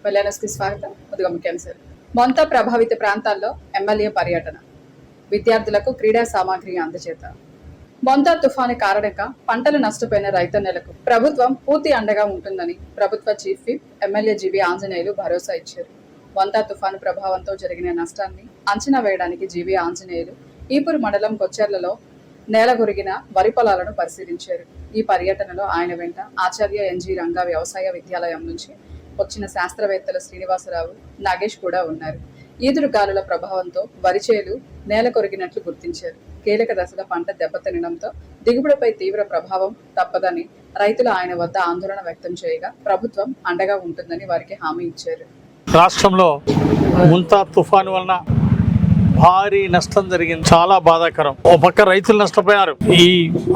వెల్లెనస్కి స్వాగతం. ముందుగా ముఖ్యాంశాలు. మొంతా ప్రభావిత ప్రాంతాల్లో ఎమ్మెల్యే పర్యటన, విద్యార్థులకు క్రీడా సామాగ్రి అందజేత. మొంతా తుఫాను కారణంగా పంటలు నష్టపోయిన రైతన్నలకు ప్రభుత్వం పూర్తి అండగా ఉంటుందని ప్రభుత్వ చీఫ్ విప్ ఎమ్మెల్యే జీవి ఆంజనేయులు భరోసా ఇచ్చారు. మొంతా తుఫాను ప్రభావంతో జరిగిన నష్టాన్ని అంచనా వేయడానికి జీవి ఆంజనేయులు ఈపూరు మండలం కొచ్చెర్లలో నేలగొరిగిన వరి పొలాలను పరిశీలించారు. ఈ పర్యటనలో ఆయన వెంట ఆచార్య ఎన్జీ రంగా వ్యవసాయ విద్యాలయం నుంచి వచ్చిన శాస్త్రవేత్తలు శ్రీనివాసరావు, నాగేష్ కూడా ఉన్నారు. ఈదురు గాలుల ప్రభావంతో వరి చేలు నేల కొరిగినట్లు గుర్తించారు. కీలక దశలో పంట దెబ్బతినడంతో దిగుబడిపై తీవ్ర ప్రభావం తప్పదని రైతులు ఆయన వద్ద ఆందోళన వ్యక్తం చేయగా ప్రభుత్వం అండగా ఉంటుందని వారికి హామీ ఇచ్చారు. రాష్ట్రంలో ముంతా తుఫాను వలన భారీ నష్టం జరిగింది. చాలా బాధాకరం. ఓ పక్క రైతులు నష్టపోయారు. ఈ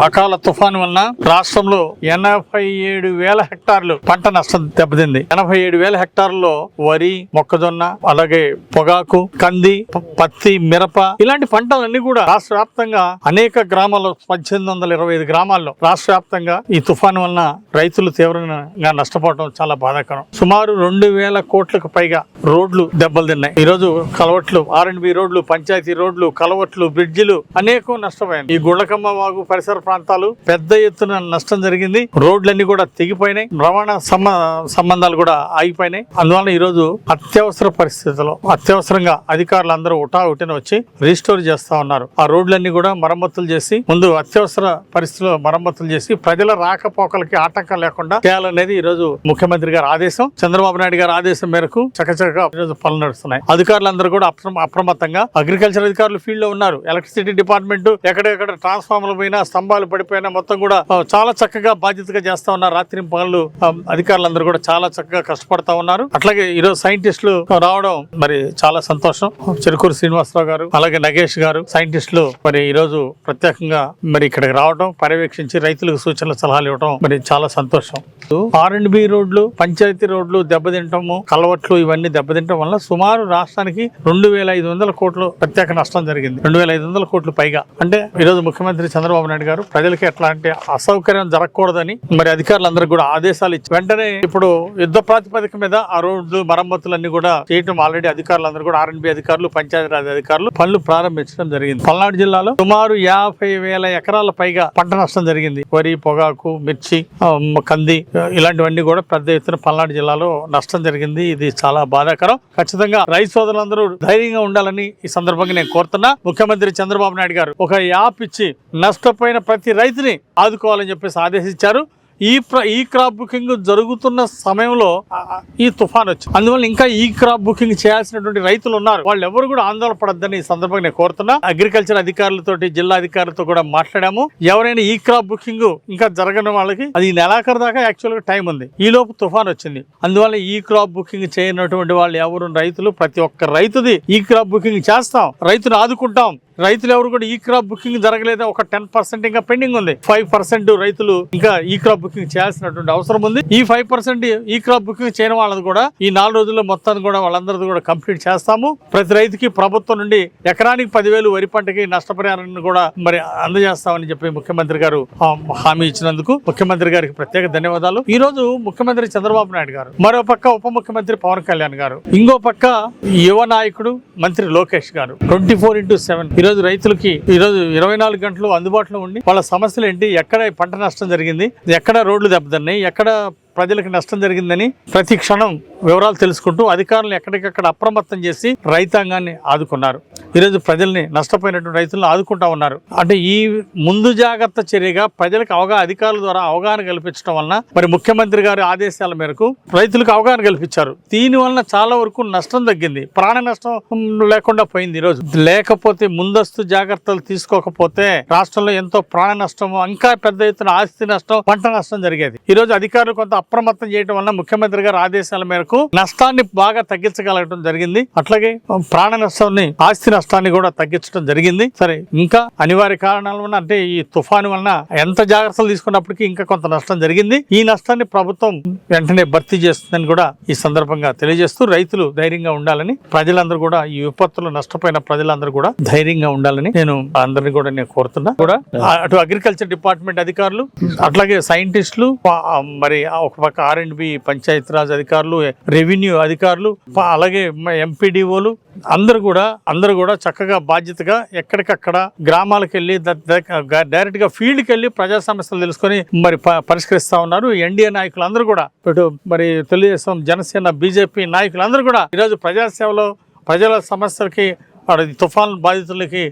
అకాల తుఫాను వలన రాష్ట్రంలో 87,000 హెక్టార్లు పంట నష్టం దెబ్బతింది. 87,000 హెక్టార్లలో వరి, మొక్కజొన్న, అలాగే పొగాకు, కంది, పత్తి, మిరప ఇలాంటి పంటలన్నీ కూడా రాష్ట్ర వ్యాప్తంగా అనేక గ్రామాల్లో 1825 గ్రామాల్లో రాష్ట్ర వ్యాప్తంగా ఈ తుఫాను వలన రైతులు తీవ్రంగా నష్టపోవడం చాలా బాధాకరం. సుమారు 2,000 కోట్లకు పైగా రోడ్లు దెబ్బలు తిన్నాయి. ఈ రోజు కలవట్లు, R&B రోడ్లు, పంచాయతీ రోడ్లు, కలవట్లు, బ్రిడ్జిలు అనేకం నష్టపోయాయి. ఈ గుండ్లకమ్మ వాగు పరిసర ప్రాంతాలు పెద్ద ఎత్తున నష్టం జరిగింది. రోడ్లన్నీ కూడా తెగిపోయినాయి. రవాణా సంబంధాలు కూడా ఆగిపోయినాయి. అందువల్ల ఈ రోజు అత్యవసర పరిస్థితుల్లో అత్యవసరంగా అధికారులు అందరూ ఉటాఉటిన వచ్చి రీస్టోర్ చేస్తా ఉన్నారు. ఆ రోడ్లన్నీ కూడా మరమ్మతులు చేసి ముందు అత్యవసర పరిస్థితుల్లో మరమ్మతులు చేసి ప్రజల రాకపోకలకి ఆటంకం లేకుండా చేయాలనేది ఈ రోజు ముఖ్యమంత్రి గారి ఆదేశం. చంద్రబాబు నాయుడు గారి ఆదేశం మేరకు చకచకగా ఈరోజు పనులు నడుస్తున్నాయి. అధికారులందరూ కూడా అప్రమత్తంగా, అగ్రికల్చర్ అధికారులు ఫీల్డ్ లో ఉన్నారు. ఎలక్ట్రిసిటీ డిపార్ట్మెంట్ ఎక్కడెక్కడ ట్రాన్స్ఫార్మర్లు పోయినా, స్తంభాలు పడిపోయినా మొత్తం కూడా చాలా చక్కగా బాధ్యతగా చేస్తా ఉన్నారు. రాత్రి పనులు అధికారులందరూ కూడా చాలా చక్కగా కష్టపడతా ఉన్నారు. అట్లాగే ఈరోజు సైంటిస్టులు రావడం మరి చాలా సంతోషం. చెరుకూరు శ్రీనివాసరావు గారు, అలాగే నగేష్ గారు సైంటిస్టులు మరి ఈ రోజు ప్రత్యేకంగా మరి ఇక్కడికి రావడం, పర్యవేక్షించి రైతులకు సూచనలు, సలహాలు ఇవ్వడం మరి చాలా సంతోషం. R&B రోడ్లు, పంచాయతీ రోడ్లు దెబ్బతింటము, కలవట్లు ఇవన్నీ దెబ్బతింటం వల్ల సుమారు రాష్ట్రానికి 2,500 కోట్లు ప్రత్యేక నష్టం జరిగింది. 2,500 కోట్లు పైగా. అంటే ఈరోజు ముఖ్యమంత్రి చంద్రబాబు నాయుడు గారు ప్రజలకి ఎట్లాంటి అసౌకర్యం జరగకూడదని మరి అధికారులందరూ కూడా ఆదేశాలు ఇచ్చి వెంటనే ఇప్పుడు యుద్ధ ప్రాతిపదిక మీద ఆ రోడ్లు మరమ్మతులన్నీ కూడా చేయటం ఆల్రెడీ అధికారులందరూ కూడా R&B అధికారులు, పంచాయతీరాజ్ అధికారులు పనులు ప్రారంభించడం జరిగింది. పల్నాడు జిల్లాలో సుమారు 50,000 ఎకరాల పైగా పంట నష్టం జరిగింది. వరి, పొగాకు, మిర్చి, కంది ఇలాంటివన్నీ కూడా పెద్ద ఎత్తున పల్నాడు జిల్లాలో నష్టం జరిగింది. ఇది చాలా బాధాకరం. ఖచ్చితంగా రైతు సోదరులందరూ ధైర్యంగా ఉండాలని ఈ సందర్భంగా నేను కోరుతున్నా. ముఖ్యమంత్రి చంద్రబాబు నాయుడు గారు ఒక యాప్ ఇచ్చి నష్టపోయిన ప్రతి రైతుని ఆదుకోవాలని చెప్పేసి ఆదేశించారు. ఈ క్రాప్ బుకింగ్ జరుగుతున్న సమయంలో ఈ తుఫాన్ వచ్చింది. అందువల్ల ఇంకా ఈ క్రాప్ బుకింగ్ చేయాల్సినటువంటి రైతులు ఉన్నారు. వాళ్ళు ఎవరు కూడా ఆందోళన పడద్దని ఈ సందర్భంగా నేను కోరుతున్నా. అగ్రికల్చర్ అధికారులతోటి, జిల్లా అధికారులతో కూడా మాట్లాడాము. ఎవరైనా ఈ క్రాప్ బుకింగ్ ఇంకా జరగని వాళ్ళకి అది నెలాఖరు దాకా యాక్చువల్ గా టైం ఉంది. ఈ లోపు తుఫాన్ వచ్చింది. అందువల్ల ఈ క్రాప్ బుకింగ్ చేయనటువంటి వాళ్ళు ఎవరు రైతులు, ప్రతి ఒక్క రైతుది ఈ క్రాప్ బుకింగ్ చేస్తాం, రైతును ఆదుకుంటాం. రైతులు ఎవరు కూడా ఈ క్రాప్ బుకింగ్ జరగలేదా, ఒక 10% ఇంకా పెండింగ్ ఉంది. 5% రైతులు ఇంకా ఈ క్రాప్ బుకింగ్ చేయాల్సినటువంటి అవసరం ఉంది. ఈ 5% ఈ క్రాప్ బుకింగ్ చేయని వాళ్ళది కూడా ఈ 4 రోజుల్లో మొత్తాన్ని కూడా వాళ్ళందరిది కూడా కంప్లీట్ చేస్తాము. ప్రతి రైతుకి ప్రభుత్వం నుండి ఎకరానికి 10,000 వరి పంటకి నష్టపరిహారాన్ని కూడా మరి అందజేస్తామని చెప్పి ముఖ్యమంత్రి గారు హామీ ఇచ్చినందుకు ముఖ్యమంత్రి గారికి ప్రత్యేక ధన్యవాదాలు. ఈ రోజు ముఖ్యమంత్రి చంద్రబాబు నాయుడు గారు, మరో పక్క ఉప ముఖ్యమంత్రి పవన్ కళ్యాణ్ గారు, ఇంకో పక్క యువ నాయకుడు మంత్రి లోకేష్ గారు 24/7 ఈరోజు రైతులకి ఈరోజు 24 గంటలు అందుబాటులో ఉండి వాళ్ళ సమస్యలు ఏంటి, ఎక్కడ పంట నష్టం జరిగింది, ఎక్కడ రోడ్లు దెబ్బతిన్నాయి, ఎక్కడ ప్రజలకు నష్టం జరిగిందని ప్రతి క్షణం వివరాలు తెలుసుకుంటూ అధికారులు ఎక్కడికక్కడ అప్రమత్తం చేసి రైతాంగాన్ని ఆదుకున్నారు. ఈరోజు ప్రజల్ని, నష్టపోయినటువంటి రైతులను ఆదుకుంటా ఉన్నారు. అంటే ఈ ముందు జాగ్రత్త చర్యగా ప్రజలకు అధికారుల ద్వారా అవగాహన కల్పించడం వలన మరి ముఖ్యమంత్రి గారి ఆదేశాల మేరకు రైతులకు అవగాహన కల్పించారు. దీని వలన చాలా వరకు నష్టం తగ్గింది. ప్రాణ నష్టం లేకుండా పోయింది. ఈరోజు లేకపోతే ముందస్తు జాగ్రత్తలు తీసుకోకపోతే రాష్ట్రంలో ఎంతో ప్రాణ నష్టం, ఇంకా పెద్ద ఎత్తున ఆస్తి నష్టం, పంట నష్టం జరిగేది. ఈ రోజు అధికారులు కొంత అప్రమత్తం చేయడం వల్ల ముఖ్యమంత్రి గారి ఆదేశాల మేరకు నష్టాన్ని బాగా తగ్గించగలగడం జరిగింది. అట్లాగే ప్రాణ నష్టాన్ని, ఆస్తి నష్టాన్ని కూడా తగ్గించడం జరిగింది. సరే, ఇంకా అనివార్య కారణాల వల్ల అంటే ఈ తుఫాను వలన ఎంత జాగ్రత్తలు తీసుకున్నప్పటికీ ఇంకా కొంత నష్టం జరిగింది. ఈ నష్టాన్ని ప్రభుత్వం వెంటనే భర్తీ చేస్తుందని కూడా ఈ సందర్భంగా తెలియజేస్తూ రైతులు ధైర్యంగా ఉండాలని, ప్రజలందరూ కూడా ఈ విపత్తులు నష్టపోయిన ప్రజలందరూ కూడా ధైర్యంగా ఉండాలని నేను అందరినీ కూడా నేను కోరుతున్నా. కూడా అటు అగ్రికల్చర్ డిపార్ట్మెంట్ అధికారులు, అట్లాగే సైంటిస్టులు, మరి ఒక ఒక పక్క R&B పంచాయతీరాజ్ అధికారులు, రెవెన్యూ అధికారులు, అలాగే ఎంపీడీఓలు అందరూ కూడా చక్కగా బాధ్యతగా ఎక్కడికక్కడ గ్రామాలకు వెళ్ళి డైరెక్ట్ గా ఫీల్డ్కి వెళ్ళి ప్రజా సమస్యలు తెలుసుకొని మరి పరిష్కరిస్తా ఉన్నారు. ఎన్డీఏ నాయకులు అందరూ కూడా, ఇటు మరి తెలుగుదేశం, జనసేన, బీజేపీ నాయకులందరూ కూడా ఈరోజు ప్రజాసేవలో ప్రజల సమస్యలకి తుఫాన్ బాధితులకి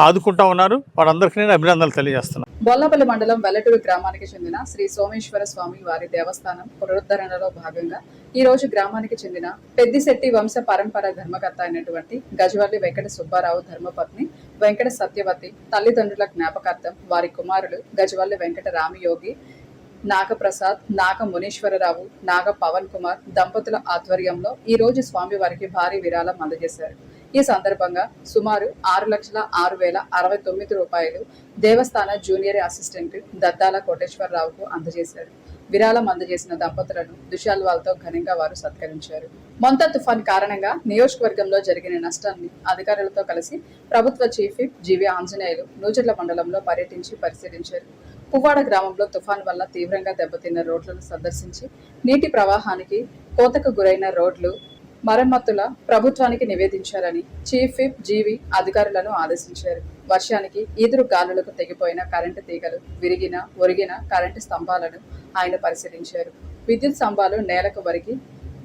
ఆదుకుంటా ఉన్నారు. వారందరికీ నేను అభినందనలు తెలియజేస్తున్నాను. బొల్లపల్లి మండలం వెల్లటూరు గ్రామానికి చెందిన శ్రీ సోమేశ్వర స్వామి వారి దేవస్థానం పునరుద్ధరణలో భాగంగా ఈ రోజు గ్రామానికి చెందిన పెద్దిశెట్టి వంశ పరంపర ధర్మకర్త అయినటువంటి గజవల్లి వెంకట సుబ్బారావు ధర్మపత్ని వెంకట సత్యవతి తల్లిదండ్రుల జ్ఞాపకార్థం వారి కుమారులు గజవల్లి వెంకట రామయోగి, నాగప్రసాద్, నాగ మునీశ్వరరావు, నాగ పవన్ కుమార్ దంపతుల ఆధ్వర్యంలో ఈ రోజు స్వామివారికి భారీ విరాళం అందజేశారు. ఈ సందర్భంగా సుమారు 6,06,069 రూపాయలు దేవస్థాన జూనియర్ అసిస్టెంట్ దద్దాల కోటేశ్వరరావుకు అందజేశారు. విరాళం అందజేసిన దంపతులను దుశాల్వాలతో ఘనంగా వారు సత్కరించారు. మొంతా తుఫాన్ కారణంగా నియోజకవర్గంలో జరిగిన నష్టాన్ని అధికారులతో కలిసి ప్రభుత్వ చీఫ్ విప్ జీవి ఆంజనేయులు నూజర్ల మండలంలో పర్యటించి పరిశీలించారు. పువ్వాడ గ్రామంలో తుఫాన్ వల్ల తీవ్రంగా దెబ్బతిన్న రోడ్లను సందర్శించి నీటి ప్రవాహానికి కోతకు గురైన రోడ్లు మరమ్మతుల ప్రభుత్వానికి నివేదించాలని చీఫ్ విప్ జీవి అధికారులను ఆదేశించారు. వర్షానికి ఈదురు గాలులకు తెగిపోయిన కరెంటు తీగలు, ఒరిగిన కరెంటు స్తంభాలను ఆయన పరిశీలించారు. విద్యుత్ స్తంభాలు నేలకు వరికి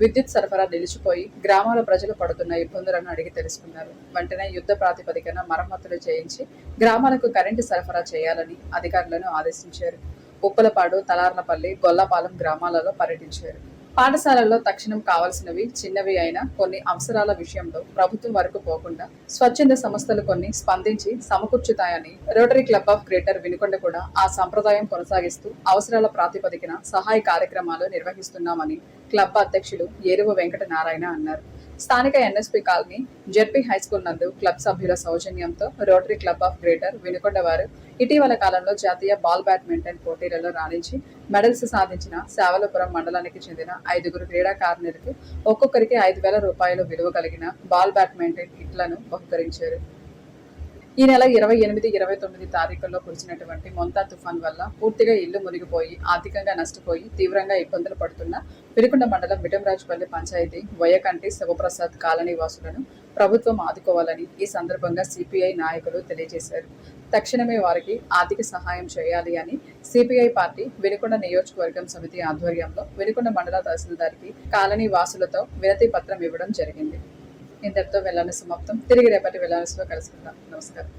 విద్యుత్ సరఫరా నిలిచిపోయి గ్రామాల ప్రజలు పడుతున్న ఇబ్బందులను అడిగి తెలుసుకున్నారు. వెంటనే యుద్ధ ప్రాతిపదికన మరమ్మతులు చేయించి గ్రామాలకు కరెంటు సరఫరా చేయాలని అధికారులను ఆదేశించారు. ఉప్పలపాడు, తలార్లపల్లి, గొల్లపాలెం గ్రామాలలో పర్యటించారు. పాఠశాలల్లో తక్షణం కావాల్సినవి చిన్నవి అయినా కొన్ని అవసరాల విషయంలో ప్రభుత్వం వరకు పోకుండా స్వచ్ఛంద సంస్థలు కొన్ని స్పందించి సమకూర్చుతాయని rotary club of greater Vinukonda కూడా ఆ సంప్రదాయం కొనసాగిస్తూ అవసరాల ప్రాతిపదికన సహాయ కార్యక్రమాలు నిర్వహిస్తున్నామని క్లబ్ అధ్యక్షులు ఏరువ వెంకట నారాయణ అన్నారు. స్థానిక ఎన్ఎస్పీ కాలనీ, జెడ్పీ హైస్కూల్ నందు క్లబ్ సభ్యుల సౌజన్యంతో rotary club of greater Vinukonda వారు ఇటీవల కాలంలో జాతీయ బాల్ బ్యాడ్మింటన్ పోటీలలో రాణించి మెడల్స్ సాధించిన శావలపురం మండలానికి చెందిన 5 క్రీడాకారులకు ఒక్కొక్కరికి 5,000 రూపాయలు విలువ కలిగిన బాల్ బ్యాడ్మింటన్ కిట్లను బహుకరించారు. ఈ నెల 28, 29 తారీఖుల్లో కురిసినటువంటి మొంతా తుఫాన్ వల్ల పూర్తిగా ఇల్లు మునిగిపోయి ఆర్థికంగా నష్టపోయి తీవ్రంగా ఇబ్బందులు పడుతున్న వినుకొండ మండలం మిటంరాజుపల్లి పంచాయతీ వయ్యకంటి శివప్రసాద్ కాలనీ వాసులను ప్రభుత్వం ఆదుకోవాలని ఈ సందర్భంగా సిపిఐ నాయకులు తెలియజేశారు. తక్షణమే వారికి ఆర్థిక సహాయం చేయాలి అని సిపిఐ పార్టీ వినుకొండ నియోజకవర్గం సమితి ఆధ్వర్యంలో వినుకొండ మండల తహసీల్దార్కి కాలనీ వాసులతో వినతి పత్రం ఇవ్వడం జరిగింది. ఇంతటితో వెళ్లాల్సిన సమాప్తం. తిరిగి రేపటి వెళ్లాల్సిలో కలుసుకుందాం. నమస్కారం.